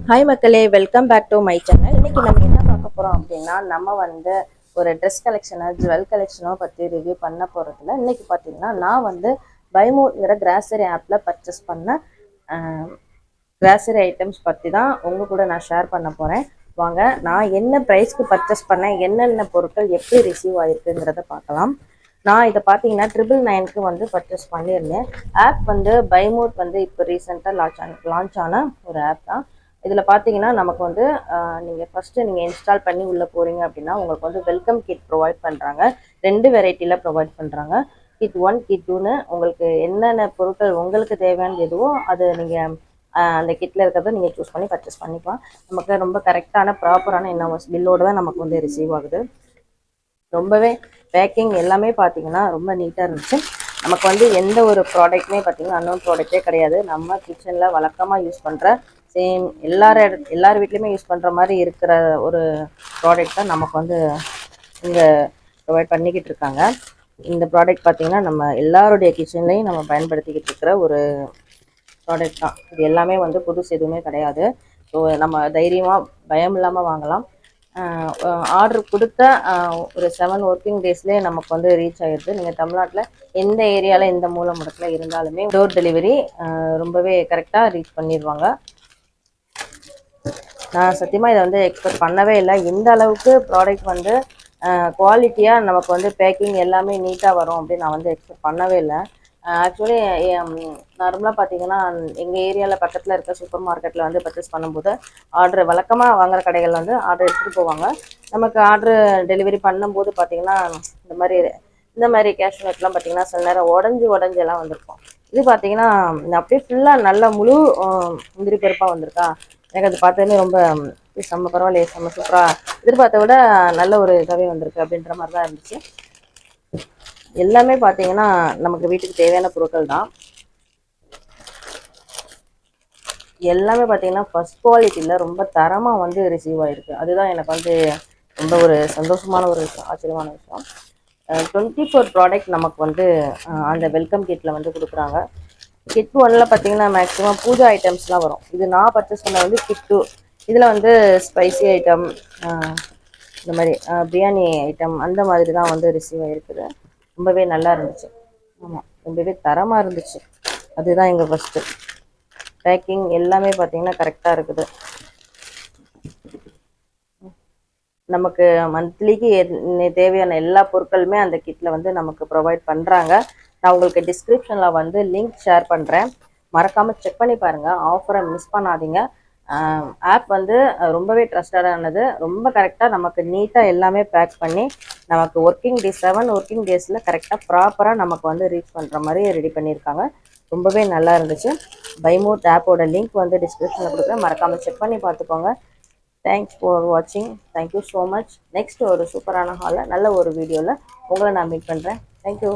Hi மக்களே, welcome back to my channel. இன்னைக்கு நம்ம என்ன பார்க்க போறோம் அப்படின்னா, நம்ம வந்து ஒரு ட்ரெஸ் கலெக்ஷனோ ஜுவல் கலெக்ஷனோ பற்றி ரிவ்யூ பண்ண போகிறதுல இன்னைக்கு பார்த்தீங்கன்னா, நான் வந்து பைமோட்ங்கிற கிராசரி ஆப்பில் பர்ச்சேஸ் பண்ண கிராசரி ஐட்டம்ஸ் பற்றி தான் உங்கள் கூட நான் ஷேர் பண்ண போகிறேன். வாங்க, நான் என்ன ப்ரைஸ்க்கு பர்ச்சேஸ் பண்ணேன், என்னென்ன பொருட்கள் எப்படி ரிசீவ் ஆகிருக்குங்கிறத பார்க்கலாம். நான் இதை பார்த்தீங்கன்னா 999க்கு வந்து பர்ச்சேஸ் பண்ணியிருந்தேன். ஆப் வந்து பைமோட் வந்து இப்போ ரீசெண்டாக லான்ச் ஆன ஒரு ஆப் தான். இதில் பார்த்தீங்கன்னா நமக்கு வந்து நீங்கள் ஃபஸ்ட்டு நீங்கள் இன்ஸ்டால் பண்ணி உள்ளே போகிறீங்க அப்படின்னா உங்களுக்கு வந்து வெல்கம் கிட் ப்ரொவைட் பண்ணுறாங்க. 2 வெரைட்டியில் ப்ரொவைட் பண்ணுறாங்க. கிட் 1 கிட் 2ன்னு உங்களுக்கு என்னென்ன பொருட்கள் உங்களுக்கு தேவையானது எதுவோ அது நீங்கள் அந்த கிட்டில் இருக்கிறத நீங்கள் சூஸ் பண்ணி பர்ச்சேஸ் பண்ணிக்கலாம். நமக்கு ரொம்ப கரெக்டான ப்ராப்பரான என்ன பில்லோடு தான் நமக்கு வந்து ரிசீவ் ஆகுது. ரொம்பவே பேக்கிங் எல்லாமே பார்த்தீங்கன்னா ரொம்ப நீட்டாக இருந்துச்சு. நமக்கு வந்து எந்த ஒரு ப்ராடக்ட்டுமே பார்த்தீங்கன்னா அன்னோன் ப்ராடக்டே கிடையாது. நம்ம கிச்சனில் வழக்கமாக யூஸ் பண்ணுற சேம் எல்லார் வீட்லேயுமே யூஸ் பண்ணுற மாதிரி இருக்கிற ஒரு ப்ராடக்ட் தான் நமக்கு வந்து இங்கே ப்ரொவைட் பண்ணிக்கிட்டு இருக்காங்க. இந்த ப்ராடக்ட் பார்த்திங்கன்னா நம்ம எல்லாருடைய கிச்சன்லேயும் நம்ம பயன்படுத்திக்கிட்டு இருக்கிற ஒரு ப்ராடக்ட் தான். இது எல்லாமே வந்து புதுசு எதுவுமே கிடையாது. ஸோ நம்ம தைரியமாக பயம் இல்லாமல் வாங்கலாம். ஆர்டர் கொடுத்த ஒரு 7 ஒர்க்கிங் டேஸ்லேயே நமக்கு வந்து ரீச் ஆகிடுது. நீங்கள் தமிழ்நாட்டில் எந்த ஏரியாவில் எந்த மூலை முடக்கில் இருந்தாலுமே டோர் டெலிவரி ரொம்பவே கரெக்டாக ரீச் பண்ணிடுவாங்க. நான் சத்தியமாக இதை வந்து எக்ஸ்பெக்ட் பண்ணவே இல்லை. இந்த அளவுக்கு ப்ராடக்ட் வந்து குவாலிட்டியாக நமக்கு வந்து பேக்கிங் எல்லாமே நீட்டாக வரும் அப்படின்னு நான் வந்து எக்ஸ்பெக்ட் பண்ணவே இல்லை. ஆக்சுவலி நார்மலாக பார்த்தீங்கன்னா எங்கள் ஏரியாவில் பக்கத்தில் இருக்க சூப்பர் மார்க்கெட்டில் வந்து பர்ச்சேஸ் பண்ணும்போது ஆர்டர் வழக்கமாக வாங்குகிற கடைகள் வந்து ஆர்டர் எடுத்துகிட்டு போவாங்க. நமக்கு ஆர்டர் டெலிவரி பண்ணும்போது பார்த்தீங்கன்னா இந்த மாதிரி கேஷ் நோட்லாம் பார்த்தீங்கன்னா சில நேரம் உடஞ்செல்லாம் வந்திருக்கும். இது பார்த்தீங்கன்னா அப்படியே ஃபுல்லாக நல்ல முழு முந்திரி பருப்பாக வந்திருக்கா. எனக்கு அது பார்த்ததுமே ரொம்ப செம்ம பரவாயில்லையே, செம்ம சூப்பராக எதிர்பார்த்த விட நல்ல ஒரு இதாகவே வந்திருக்கு அப்படின்ற மாதிரி தான் இருந்துச்சு. எல்லாமே பார்த்தீங்கன்னா நமக்கு வீட்டுக்கு தேவையான பொருட்கள் தான். எல்லாமே பார்த்தீங்கன்னா ஃபர்ஸ்ட் குவாலிட்டியில் ரொம்ப தரமாக வந்து ரிசீவ் ஆகிருக்கு. அதுதான் எனக்கு வந்து ரொம்ப ஒரு சந்தோஷமான ஒரு விஷயம், ஆச்சரியமான விஷயம். 24 ப்ராடக்ட் நமக்கு வந்து அந்த வெல்கம் கிட்டில் வந்து கொடுக்குறாங்க. கிட் 1ல் பார்த்தீங்கன்னா மேக்ஸிமம் பூஜா ஐட்டம்ஸ்லாம் வரும். இது நான் பர்ச்சேஸ் பண்ண வந்து கிட் 2. இதில் வந்து ஸ்பைசி ஐட்டம், இந்த மாதிரி பிரியாணி ஐட்டம் அந்த மாதிரி தான் வந்து ரிசீவ் ஆகிருக்குது. ரொம்பவே நல்லா இருந்துச்சு. ஆமாம், ரொம்பவே தரமாக இருந்துச்சு. அதுதான் எங்கள் ஃபஸ்ட்டு. பேக்கிங் எல்லாமே பார்த்தீங்கன்னா கரெக்டாக இருக்குது. நமக்கு மந்த்லிக்கு தேவையான எல்லா பொருட்களுமே அந்த கிட்டில் வந்து நமக்கு ப்ரொவைட் பண்ணுறாங்க. நான் உங்களுக்கு டிஸ்கிரிப்ஷனில் வந்து லிங்க் ஷேர் பண்ணுறேன். மறக்காமல் செக் பண்ணி பாருங்கள். ஆஃபரை மிஸ் பண்ணாதீங்க. ஆப் வந்து ரொம்பவே ட்ரஸ்டடானது. ரொம்ப கரெக்டாக நமக்கு நீட்டாக எல்லாமே பேக் பண்ணி நமக்கு 7 ஒர்க்கிங் டேஸில் கரெக்டாக ப்ராப்பராக நமக்கு வந்து ரீச் பண்ணுற மாதிரி ரெடி பண்ணியிருக்காங்க. ரொம்பவே நல்லா இருந்துச்சு. பைமோட் ஆப்போட லிங்க் வந்து டிஸ்கிரிப்ஷனில் கொடுக்குறேன். மறக்காமல் செக் பண்ணி பார்த்துக்கோங்க. தேங்க்ஸ் ஃபார் வாட்சிங். Thank you so much. நெக்ஸ்ட் ஒரு சூப்பரான ஹாலில் நல்ல ஒரு வீடியோவில் உங்களை நான் மீட் பண்ணுறேன். தேங்க்யூ.